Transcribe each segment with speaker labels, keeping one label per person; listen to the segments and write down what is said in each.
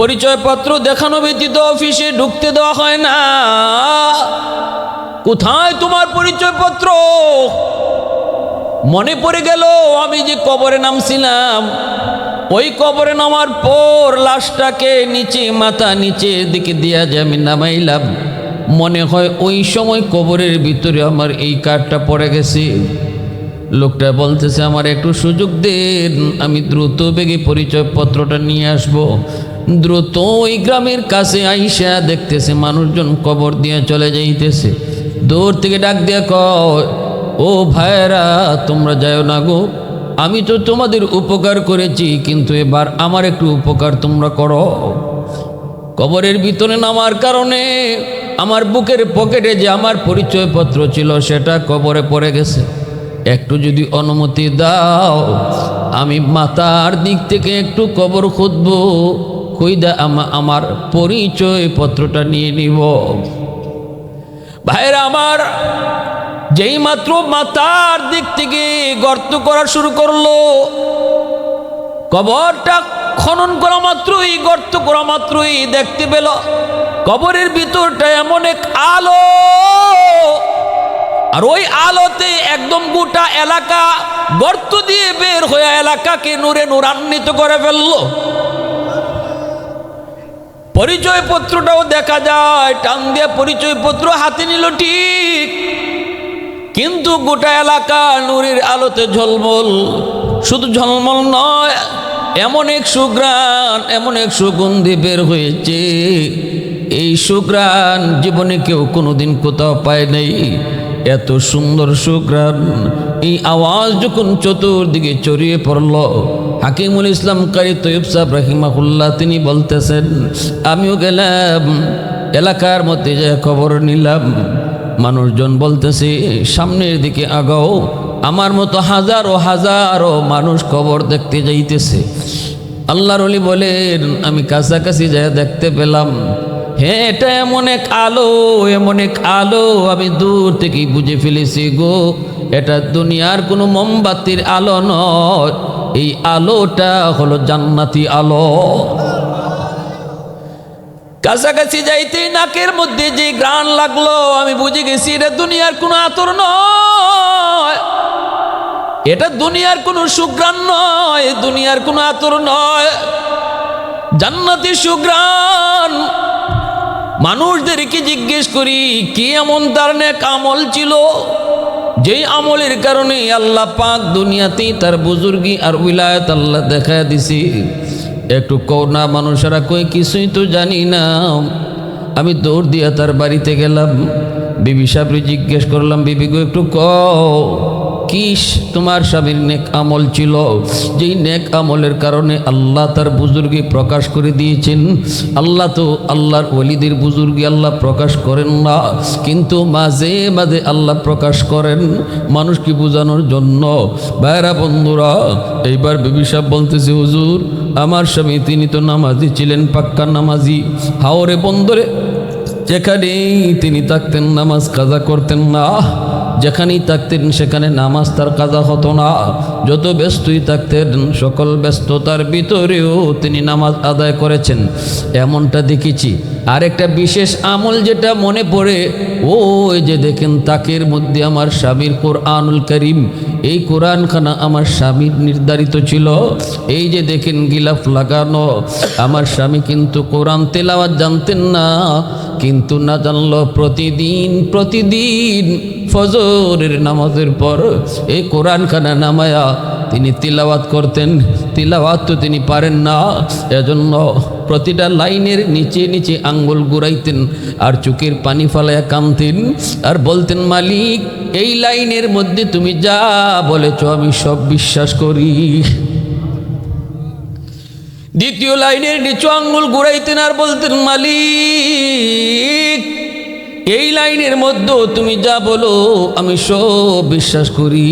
Speaker 1: পরিচয়পত্র দেখানো ব্যতীত অফিসে ঢুকতে দেওয়া হয় না। কোথায় তোমার পরিচয়পত্র? মনে পড়ে গেল আমি যে কবরে নামছিলাম, ওই কবরে নামার পর লাশটাকে নিচে, মাথা নিচের দিকে দিয়া যে আমি নামাইলাম, মনে হয় ওই সময় কবরের ভিতরে আমার এই কার্ডটা পড়ে গেছে। লোকটা বলতেছে আমার একটু সুযোগ দেন, আমি দ্রুত বেগে পরিচয়পত্রটা নিয়ে আসব। দ্রুত ওই গ্রামের কাছে আইসা দেখতেছে মানুষজন কবর দিয়ে চলে যাইতেছে। দূর থেকে ডাক দিয়া কয়, ও ভাইরা তোমরা যাও না গো, আমি তো তোমাদের উপকার করেছি, কিন্তু এবার আমার একটু উপকার তোমরা করো। কবরের ভিতরে নামার কারণে আমার বুকের পকেটে যে আমার পরিচয়পত্র ছিল সেটা কবরে পড়ে গেছে। একটু যদি অনুমতি দাও, আমি মাথার দিক থেকে একটু কবর খুঁজব, খুঁজে আমার পরিচয়পত্রটা নিয়ে নিব। ভাইরা আমার, যেই মাত্র মাথার দিক থেকে গর্ত করা শুরু করলো, কবরটা খনন করা মাত্রই, গর্ত করা মাত্রই দেখতে পেল কবরের ভিতরটা এমন এক আলো, আর ওই আলোতে একদম গোটা এলাকা গর্ত দিয়ে বের হয়ে এলাকাকে নূরে নূরান্বিত করে ফেললো। পরিচয়পত্রটাও দেখা যায়, টান দিয়ে পরিচয়পত্র হাতে নিল ঠিক, কিন্তু গোটা এলাকা নূরের আলোতে ঝলমল। শুধু ঝলমল নয়, এমন এক সুঘ্রাণ, এমন এক সুগন্ধি বের হয়েছে, এই সুঘ্রাণ জীবনে কেউ কোনোদিন কোথাও পায় নাই। এত সুন্দর সুঘ্রাণ, এই আওয়াজ যখন চতুর্দিকে ছড়িয়ে পড়ল, হাকিমুল ইসলাম কারি তৈয়ব সাহেব রাহিমাহুল্লাহ তিনি বলতেছেন, আমিও গেলাম এলাকার মধ্যে যে খবর নিলাম, মানুষজন বলতেছে সামনের দিকে আগাও। আমার মতো হাজারো হাজারো মানুষ খবর দেখতে যাইতেছে। আল্লাহর ওলি বলেন, আমি কাছাকাছি যায় দেখতে পেলাম, হ্যাঁ এটা এমন এক আলো, এমন এক আলো, আমি দূর থেকেই বুঝে ফেলেছি গো, এটা দুনিয়ার কোনো মোমবাতির আলো নয়, এই আলোটা হলো জান্নাতি আলো। কাছাকাছি যাইতেই নাকের মধ্যে যে ঘ্রাণ লাগলো, আমি বুঝে গেছি এটা দুনিয়ার কোনো আতর নয়, এটা দুনিয়ার কোনো সুঘ্রাণ নয়, দুনিয়ার কোনো আতর নয়, জান্নাতি সুঘ্রাণ। মানুষদেরকে জিজ্ঞেস করি কি এমন তার নেক আমল ছিল, যেই আমলের কারণে আল্লাহ পাক দুনিয়াতেই তার বুজুর্গি আর উলায়াত আল্লাহ দেখা দিছি। একটু করোনা মানুষেরা কই কিছুই তো জানি না। আমি দৌড় দিয়া তার বাড়িতে গেলাম, বিবি সাহেবরে জিজ্ঞেস করলাম, বিবি গো একটু কি তোমার স্বামীর নেক আমল ছিল, যেই নেক আমলের কারণে আল্লাহ তার বুজুর্গি প্রকাশ করে দিয়েছেন। আল্লাহ তো আল্লাহর ওলিদের বুজুর্গি আল্লাহ প্রকাশ করেন না, কিন্তু মাঝে মাঝে আল্লাহ প্রকাশ করেন মানুষকে বোঝানোর জন্য। ভাইরা বন্ধুরা, এইবার বিবি সাহেব বলতেছে, হুজুর আমার স্বামী তিনি তো নামাজি ছিলেন, পাক্কা নামাজি, হাওরে বন্দরে যেখানেই তিনি থাকতেন নামাজ কাজা করতেন না, যেখানেই থাকতেন সেখানে নামাজ তার কাজা হতো না। যত ব্যস্তই থাকতেন সকল ব্যস্ততার ভিতরেও তিনি নামাজ আদায় করেছেন, এমনটা দেখেছি। আর একটা বিশেষ আমল যেটা মনে পড়ে, ওই যে দেখেন তাকের মধ্যে আমার স্বামীর কোরআনুল করিম, এই কোরআনখানা আমার স্বামীর নির্ধারিত ছিল। এই যে দেখেন গিলাফ লাগানো, আমার স্বামী কিন্তু কোরআন তেলাওয়াত জানতেন না, কিন্তু না জানলো প্রতিদিন ফজরের নামাজের পর এই কোরআনখানা নামায়া তিনি তিলাওয়াত করতেন। তিলাওয়াত তো তিনি পারেন না, এজন্য প্রতিটা লাইনের নিচে নিচে আঙ্গুল ঘুরাইতেন আর চোখের পানি ফালাইয়া কাঁদতেন আর বলতেন, মালিক এই লাইনের মধ্যে তুমি যা বলেছ আমি সব বিশ্বাস করি। দ্বিতীয় লাইনের নিচু আঙ্গুল ঘুরাইতেন আর বলতেন, মালিক এই লাইনের মধ্যে তুমি যা বলো আমি সব বিশ্বাস করি।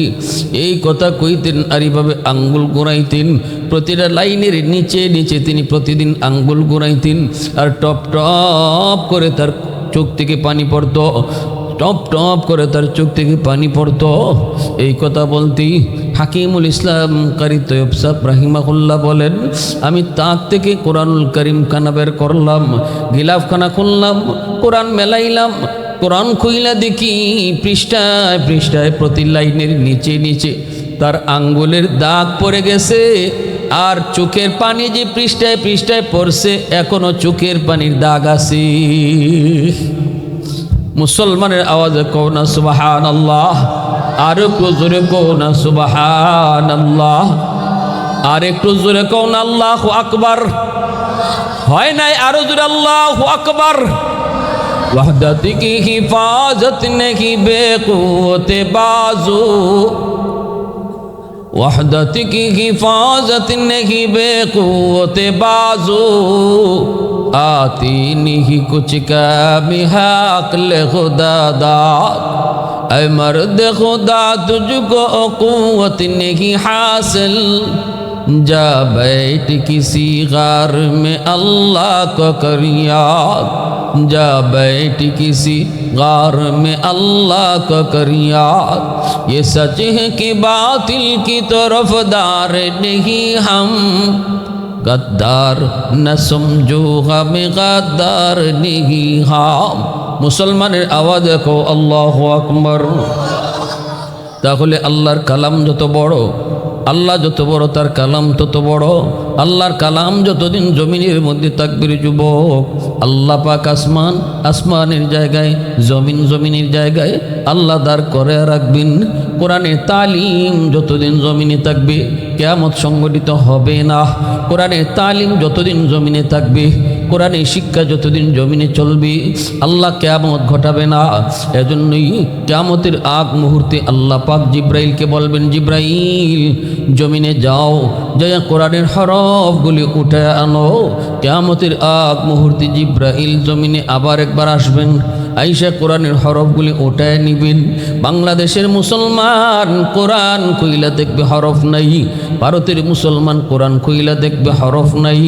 Speaker 1: এই কথা কইতেন আর এইভাবে আঙ্গুল ঘুরাইতেন, প্রতিটা লাইনের নিচে নিচে তিনি প্রতিদিন আঙ্গুল ঘুরাইতেন আর টপ টপ করে তার চোখ থেকে পানি পড়তো, টপ টপ করে তার চোখ থেকে পানি পড়তো। এই কথা বলতেই হাকিমুল ইসলাম কারি তৈয়ব সাহেব রাহিমাহুল্লাহ বলেন, আমি তাক থেকে কোরআনুল করিম খানা বের করলাম, গিলাফখানা খুললাম, কোরআন মেলাইলাম, কোরআন খুইলা দেখি পৃষ্ঠায় পৃষ্ঠায় প্রতি লাইনের নিচে নিচে তার আঙ্গুলের দাগ পড়ে গেছে। আর চোখের পানি যে পৃষ্ঠায় পৃষ্ঠায় পড়ছে, এখনো চোখের পানির দাগ আছে। মুসলমানের আওয়াজে কও না সুবহানাল্লাহ, আর একটু জোরে কও না সুবহানাল্লাহ, আর একটু জোরে কও না আল্লাহু আকবার। হয় নাই, আরো জোরে আল্লাহু আকবার। वहदत की हिफाजत नहीं बेक़ुव्वत बाजू, वहदत की हिफाजत नहीं बेक़ुव्वत बाजू, आती नहीं कुछ कमी है अक्ल खुदा दाद, ऐ मर्द खुदा तुझको क़ुव्वत नहीं हासिल, जा बैठ किसी गार में अल्लाह को कर याद, जा बैठ किसी गार में अल्लाह को कर याद, ये सच है कि बातिल की तरफदार नहीं हम, गद्दार न समझो हमें गद्दार नहीं हम। मुसलमाনের आवाज को अल्लाहु আকবার। তাহলে আল্লাহর কালাম যত বড়, আল্লাহ যত বড় তার কালাম তত বড়। আল্লাহর কালাম যতদিন জমিনের মধ্যে থাকবে রে যুবক, আল্লাহ পাক আসমান আসমানের জায়গায়, জমিন জমিনের জায়গায় আল্লাহ দাঁড় করে রাখবেন। কোরআনের তালিম যতদিন জমিনে থাকবে কিয়ামত সংগঠিত হবে না। কোরআনের তালিম যতদিন জমিনে থাকবে, কোরআনের শিক্ষা যতদিন জমিনে চলবে, আল্লাহ কিয়ামত ঘটাবে না। এজন্যই কিয়ামতের আগ মুহূর্তে আল্লাহ পাক জিব্রাইলকে বলবেন, জিব্রাইল জমিনে যাও, যাইয়া কোরআনের হরফগুলি উঠে আনো। কিয়ামতের আগ মুহূর্তে জিব্রাইল জমিনে আবার একবার আসবেন, আইসা কোরআনের হরফগুলি উঠায় নিবেন। বাংলাদেশের মুসলমান কোরআন কইলা দেখবে হরফ নাই, ভারতের মুসলমান কোরআন কইলা দেখবে হরফ নাই,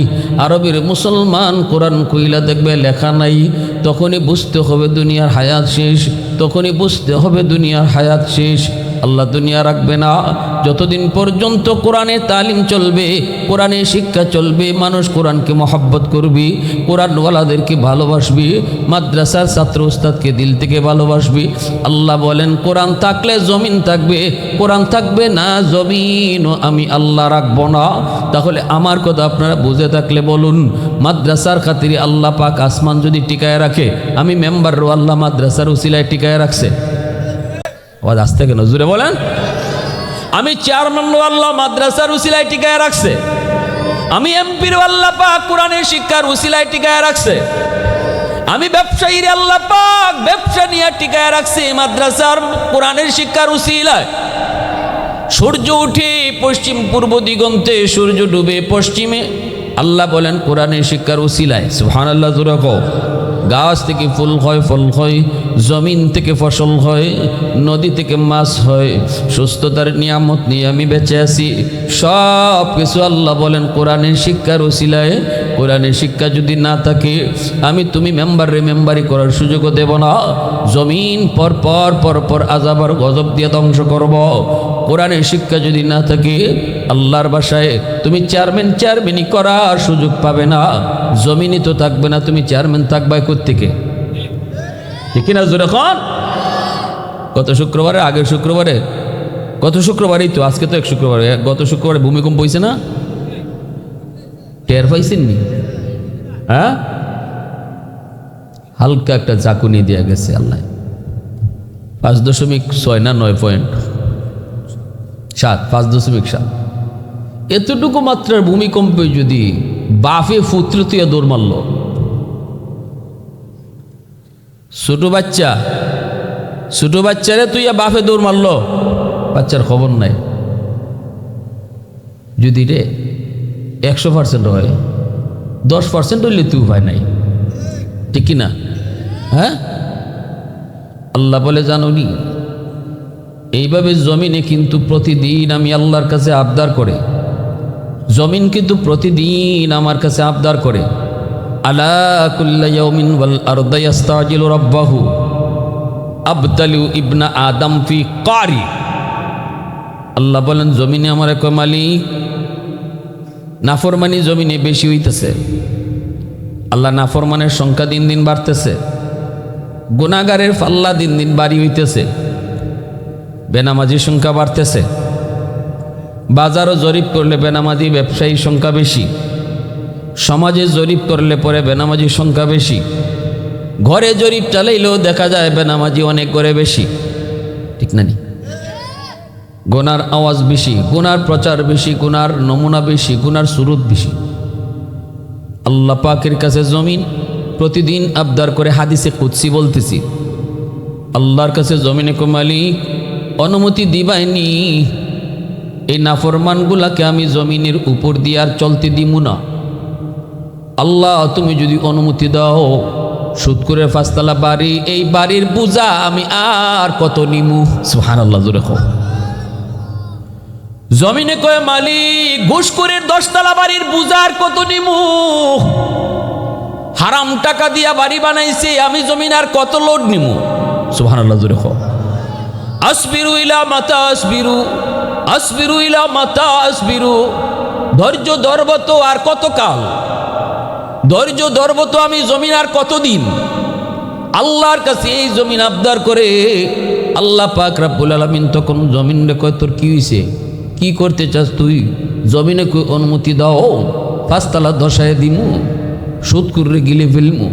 Speaker 1: আরবের মুসলমান কোরআন কইলা দেখবে লেখা নাই। তখনই বুঝতে হবে দুনিয়ার হায়াত শেষ, তখনই বুঝতে হবে দুনিয়ার হায়াত শেষ। আল্লাহ দুনিয়া রাখবে না যতদিন পর্যন্ত কোরআনে তালিম চলবে, কোরআনে শিক্ষা চলবে, মানুষ কোরআনকে মহব্বত করবে, কোরআনওয়ালাদেরকে ভালোবাসবে, মাদ্রাসার ছাত্র উস্তাদকে দিল থেকে ভালোবাসবে। আল্লাহ বলেন, কোরআন থাকলে জমিন থাকবে, কোরআন থাকবে না জমিনও আমি আল্লাহ রাখবো না। তাহলে আমার কথা আপনারা বুঝে থাকলে বলুন, মাদ্রাসার খাতিরে আল্লাহ পাক আসমান যদি টিকায় রাখে, আমি মেম্বারও আল্লাহ মাদ্রাসার উসিলায় টিকায় রাখছে। আওয়াজ আসতে কেন, জুড়ে বলেন। আমি চেয়ারম্যান আল্লাহ মাদ্রাসার উসিলায় টিকায় রাখছে, আমি এমপির আল্লাহ পাক কোরআনের শিক্ষার উসিলায় টিকায় রাখছে, আমি ব্যবসায়ীর আল্লাহ পাক ব্যবসা নিয়ে টিকায় রাখছে মাদ্রাসার কোরআনের শিক্ষার উসিলায়। সূর্য উঠে পশ্চিম পূর্ব দিগন্তে, সূর্য ডুবে পশ্চিমে, আল্লাহ বলেন কোরআনের শিক্ষার উসিলায়। সুবহানাল্লাহ জোরে কও। গাছ থেকে ফুল হয়, ফল হয়, জমিন থেকে ফসল হয়, নদী থেকে মাছ হয়, সুস্থতার নিয়ামত নিয়ে আমি বেঁচে আছি। সব কিছু আল্লাহ বলেন কোরআনের শিক্ষার উসিলায়। কোরআনের শিক্ষা যদি না থাকে, আমি তুমি মেম্বারি করার সুযোগও দেব না। জমিন পর পর পর পর আযাব আর গজব দিয়ে ধ্বংস করব। কোরআনের শিক্ষা যদি না থাকে, আল্লাহর বাসায় তুমি চেয়ারম্যানই করার সুযোগ পাবে না। জমিনই তো থাকবে না, তুমি চেয়ারম্যান থাকবে কোত্থেকে? ঠিক না জোরে খান? গত শুক্রবারে, আগের শুক্রবারে, গত শুক্রবারেই তো, আজকে তো এক শুক্রবারে, গত শুক্রবারে ভূমিকম্প হয়েছে না? টের পাইছেননি? হ্যাঁ, হালকা একটা ঝাঁকুনি দেওয়া গেছে আল্লাহ। 5.6 না 9.7, 5.7। এতটুকু মাত্রার ভূমিকম্পে যদি বাফে ফুত্র তুইয়া দৌড় মারল, ছোট বাচ্চারে তুইয়া বাফে দৌড় মারল, বাচ্চার খবর নাই। যদি রে 100% হয়, 10% হইলে তুই উপায় নাই, ঠিক কিনা? হ্যাঁ, আল্লাহ বলে জানুনি, এইভাবে জমিনে কিন্তু প্রতিদিন আমি আল্লাহর কাছে আবদার করে, জমিন কিন্তু প্রতিদিন আমার কাছে আবদার করে, আলা কুল্লা ইয়াউমিন ওয়াল আরদু ইস্তাজিলু রাব্বাহু আবতালু ইবনা আদম ফি কারি। আল্লাহ বলেন জমিনে আমার এক মালিক, নাফরমানি জমিনে বেশি হইতেছে। আল্লাহ নাফরমানের সংখ্যা দিন দিন বাড়তেছে, গুনাহগারের পাল্লা দিন দিন বাড়ি হইতেছে, বেনামাজির সংখ্যা বাড়তেছে। বাজারও জরিপ করলে বেনামাজি ব্যবসায়ীর সংখ্যা বেশি, সমাজে জরিপ করলে পরে বেনামাজির সংখ্যা বেশি, ঘরে জরিপ চালাইলেও দেখা যায় বেনামাজি অনেক ঘরে বেশি। ঠিক না নি? গুনার আওয়াজ বেশি, গুনার প্রচার বেশি, গুনার নমুনা বেশি, গুনার সুরুত বেশি। আল্লাহ পাকের কাছে জমিন প্রতিদিন আবদার করে, হাদিসে কুদসি বলতেছি, আল্লাহর কাছে জমিনে কো মালিক অনুমতি দিবাইনি এই নাফরমানগুলাকে আমি জমিনের উপর দিয়ে আর চলতে দিমু না। আল্লাহ তুমি যদি অনুমতি দাও, সুদ করে 5 তলা বাড়ি, এই বাড়ির বোঝা আমি আর কত নিমু? সুবহানাল্লাহ, জোরে কও। জমিনে কয় মালিক ঘুষখোরের 10 তলা বাড়ির বোঝা আর কত নিমু? হারাম টাকা দিয়া বাড়ি বানাইছে, আমি জমিন আর কত লোড নিমু? সুবহানাল্লাহ, জোরে কও। আসবিরু ইলা মাতা আসবিরু, আসবিরু ইলা মাতা আসবিরু। ধৈর্য ধরব তো আর কত কাল? ধৈর্য ধরব তো আমি জমিন আর কতদিন? আল্লাহর কাছে এই জমিন আবদার করে। আল্লাহ পাক রব্বুল আলামিন তখন জমিন রে কয় তোর কি হইছে, কি করতে চাস তুই? জমিনে কই অনুমতি দাও, 5 তলা দশায় দিমু, সুদ করে গিলে ফেলমু,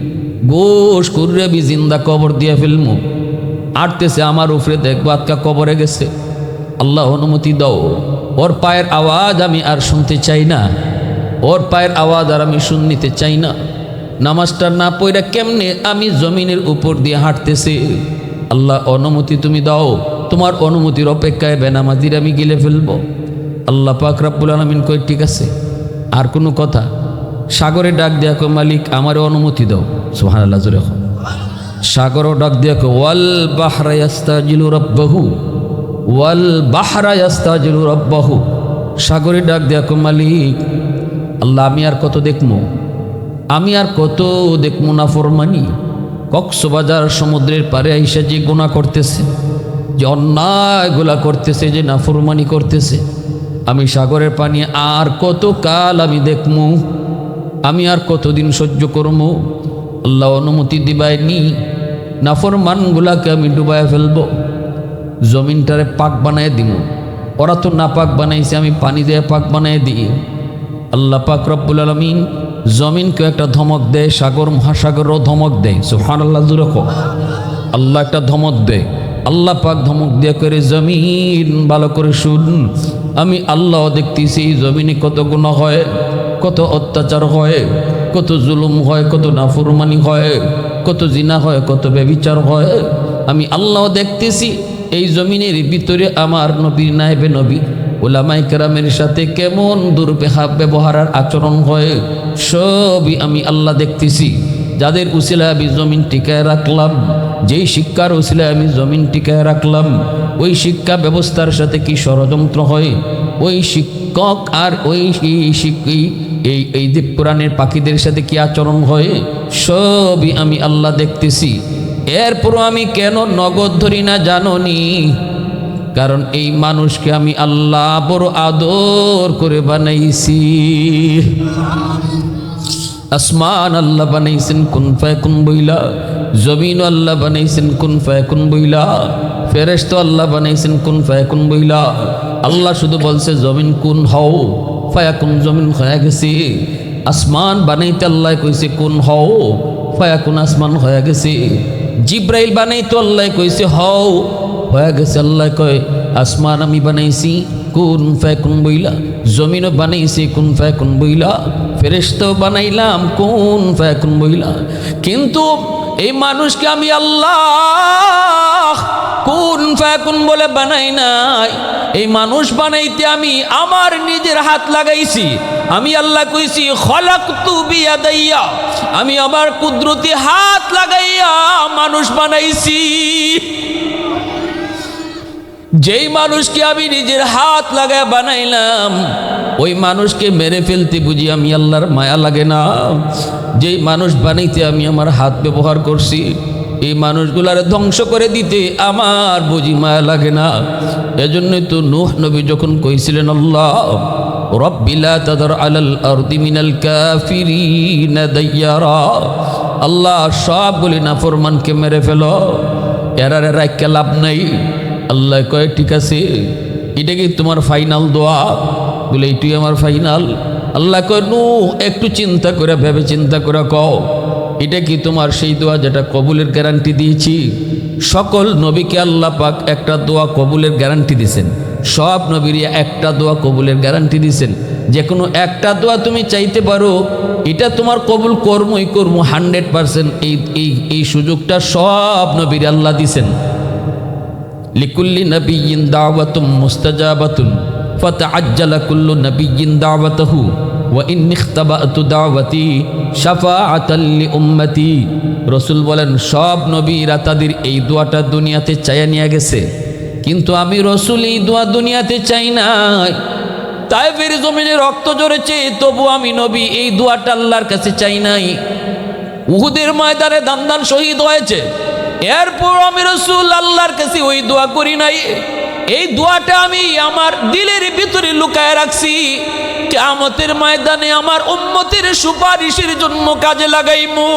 Speaker 1: গোশ করে বি জিন্দা কবর দিয়ে ফেলমু। আটতেছে আমার উপরে, দেখবো আটকা কবরে গেছে। আল্লাহ অনুমতি দাও, ওর পায়ের আওয়াজ আমি আর শুনতে চাই না, ওর পায়ের আওয়াজ আর আমি শুনতে চাই না। নামাজটা না পড়া কেমনে আমি জমিনের উপর দিয়ে হাঁটতেছে। আল্লাহ অনুমতি তুমি দাও, তোমার অনুমতির অপেক্ষায় বেনামাজির আমি গিলে ফেলবো। আল্লাহ পাক রব্বুল আলামিন কয় ঠিক আছে, আর কোনো কথা? সাগরে ডাক দেয়া কয় মালিক আমার অনুমতি দাও। সুবহানাল্লাহ, জোরে কও। সাগরও ডাক দেয়া কয় ওয়াল বাহরা ইয়াস্তাজিলু রাব্বাহু, ওয়াল বাহরা ইয়াস্তাজিলু রাব্বাহু। সাগরে ডাক দেয়া কয় মালিক আল্লাহ আমি আর কত দেখমু, আমি আর কত দেখমু নাফরমানি? কক্সবাজার সমুদ্রের পারে আইসা যে গুনাহ করতেছে, যে অন্যায়গুলা করতেছে, যে নাফরমানি করতেছে, আমি সাগরের পানি আর কত কাল আমি দেখমু? আমি আর কতদিন সহ্য করবো? আল্লাহ অনুমতি দিবাইনি, নাফরমানগুলাকে আমি ডুবাইয়া ফেলবো, জমিনটারে পাক বানায় দিব। ওরা তো না পাক বানাইছে, আমি পানি দিয়ে পাক বানায় দিই। আল্লাহ পাক রব্বুল আলামিন জমিনকে একটা ধমক দেয়, সাগর মহাসাগরও ধমক দেয়। সুবহানাল্লাহ, জোরে কও। আল্লাহ একটা ধমক দেয়, আল্লাহ পাক ধমক দিয়ে করে জমিন ভালো করে শুন, আমি আল্লাহ দেখতেছি জমিনে কত গুনাহ হয়, কত অত্যাচার হয়, কত জুলুম হয়, কত নাফরমানি হয়, কত জিনা হয়, কত ব্যভিচার হয়। আমি আল্লাহ দেখতেছি এই জমিনের ভিতরে আমার নবীর নায়েবে নবী উলামায়ে কেরামের সাথে কেমন দুর্ব্যবহার আর আচরণ হয়, সবই আমি আল্লাহ দেখতেছি। যাদের উসিলায় আমি জমিন টিকায় রাখলাম, যেই শিক্ষার উসিলায় আমি জমিন টিকায় রাখলাম, ওই শিক্ষা ব্যবস্থার সাথে কি ষড়যন্ত্র হয়, ওই শিক্ষক আর ওই এই যে পুরাণের পাখিদের সাথে কি আচরণ হয়, সবই আমি আল্লাহ দেখতেছি। এরপরও আমি কেন নগদ ধরি না জানোনি? কারণ এই মানুষকে আমি আল্লাহ বড় আদর করে বানাইছি। আসমান আল্লাহ বানাইছেন কুন ফায়াকুন বইলা, জমিন আল্লাহ বানাইছেন কুন ফায়াকুন বইলা, ফেরেশতা আল্লাহ বানাইছেন কুন ফায়াকুন বইলা। আল্লাহ শুধু বলছে জমিন কুন হও, ফায়াকুন জমিন হয়ে গেছে। আসমান বানাইতে আল্লাহ কইছে কুন হও, ফায়াকুন আসমান হয়ে গেছে। জিব্রাইল বানাইতে আল্লাহ কইছে হও, হয়ে গেছে। আল্লাহ কয় আসমান আমি বানাইছি কুন ফায়াকুন বইলা, জমিনও বানাইছি কুন ফায়াকুন বইলা, ফেরেশতাও বানাইলাম কুন ফায়াকুন বইলা। কিন্তু এই মানুষকে আমি আল্লাহ কুন ফায়াকুন বলে বানাই নাই। এই মানুষ বানাইতে আমি আমার নিজের হাত লাগাইছি। আমি আল্লাহ কইছি খলাকতু বিয়াদাইয়া, আমি আমার কুদরতি হাত লাগাইয়া মানুষ বানাইছি। যেই মানুষকে আমি নিজের হাত লাগায় বানাইলাম, ওই মানুষকে মেরে ফেলতে বুঝি আমি আল্লাহর মায়া লাগে না? যেই মানুষ বানাইতে আমি আমার হাত ব্যবহার করছি, এই মানুষগুলার ধ্বংস করে দিতে আমার বুঝি মায়া লাগে না। এজন্যই তো নূহ নবী যখন কইছিলেন আল্লাহ রব্বি লা তাদার আলাল আরদি মিনাল কাফিরিনা দাইয়ারা, আল্লাহ সবগুলি নাফরমানকে মেরে ফেলো, এরারে রাখতে লাভ নাই। আল্লাহ কয় ঠিক আছে, এটা কি তোমার ফাইনাল দোয়া? বলে এইটুই আমার ফাইনাল। আল্লাহ কয় নূহ একটু চিন্তা করে ভেবে চিন্তা করে কও, এটা কি তোমার সেই দোয়া যেটা কবুলের গ্যারান্টি দিয়েছি? সকল নবীকে আল্লাহ পাক একটা দোয়া কবুলের গ্যারান্টি দিয়েছেন, সব নবীর একটা দোয়া কবুলের গ্যারান্টি দিয়েছেন। যে কোনো একটা দোয়া তুমি চাইতে পারো, এটা তোমার কবুল কর্মই কর্ম 100%। এই সুযোগটা সব নবীর আল্লাহ দিয়েছেন। লিকুল্লি নবিয়্যিন দাওয়াতুম মুস্তাজাবাতুন ফাতাআজ্জালা কুল্লু নবিয়্যিন দাওয়াতাহু ওয়া ইন্নী ইখতাবাতু দাওয়াতি শাফাআতাল লিউম্মতি। রাসূল বলেন সব নবীরা তাদের এই দোয়াটা দুনিয়াতে চাইয়া নিয়ে গেছে, কিন্তু আমি রাসূল এই দোয়া দুনিয়াতে চাই নাই। তায়েফের জমিনে রক্ত ঝরেছে, তবু আমি নবী এই দোয়াটা আল্লাহর কাছে চাই নাই। উহুদের ময়দানে দান শহীদ হয়েছে, এরপর আমি রাসূল আল্লাহর কাছে ওই দোয়া করি নাই। এই দোয়াটা আমি আমার দিলের ভিতরে লুকায় রাখছি, কিয়ামতের ময়দানে আমার উম্মতের সুপারিশের জন্য কাজে লাগাইমু।